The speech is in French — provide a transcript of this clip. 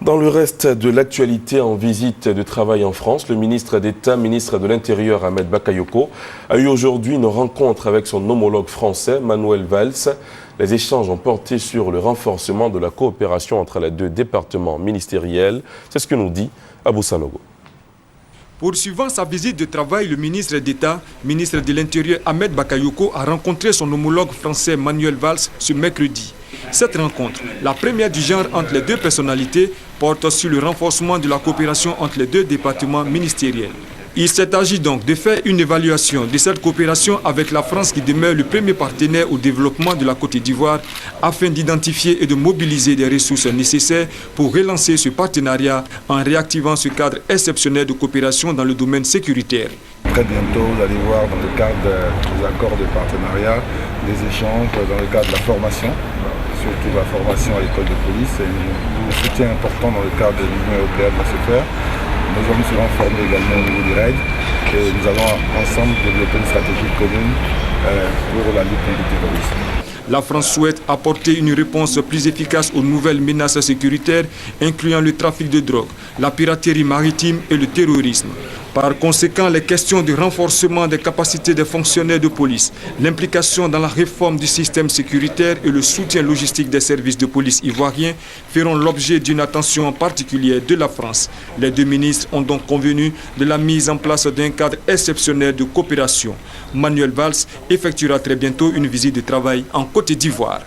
Dans le reste de l'actualité, en visite de travail en France, le ministre d'État, ministre de l'Intérieur, Ahmed Bakayoko, a eu aujourd'hui une rencontre avec son homologue français, Manuel Valls. Les échanges ont porté sur le renforcement de la coopération entre les deux départements ministériels. C'est ce que nous dit Abou Sanogo. Poursuivant sa visite de travail, le ministre d'État, ministre de l'Intérieur Ahmed Bakayoko a rencontré son homologue français Manuel Valls ce mercredi. Cette rencontre, la première du genre entre les deux personnalités, porte sur le renforcement de la coopération entre les deux départements ministériels. Il s'est agi donc de faire une évaluation de cette coopération avec la France qui demeure le premier partenaire au développement de la Côte d'Ivoire afin d'identifier et de mobiliser des ressources nécessaires pour relancer ce partenariat en réactivant ce cadre exceptionnel de coopération dans le domaine sécuritaire. Très bientôt, vous allez voir dans le cadre des accords de partenariat, des échanges dans le cadre de la formation, surtout la formation à l'école de police, et un soutien important dans le cadre de l'Union européenne va se faire. Nos hommes seront formés également au niveau du RAID et nous allons ensemble développer une stratégie commune pour la lutte contre le terrorisme. La France souhaite apporter une réponse plus efficace aux nouvelles menaces sécuritaires, incluant le trafic de drogue, la piraterie maritime et le terrorisme. Par conséquent, les questions de renforcement des capacités des fonctionnaires de police, l'implication dans la réforme du système sécuritaire et le soutien logistique des services de police ivoiriens feront l'objet d'une attention particulière de la France. Les deux ministres ont donc convenu de la mise en place d'un cadre exceptionnel de coopération. Manuel Valls effectuera très bientôt une visite de travail en Côte d'Ivoire.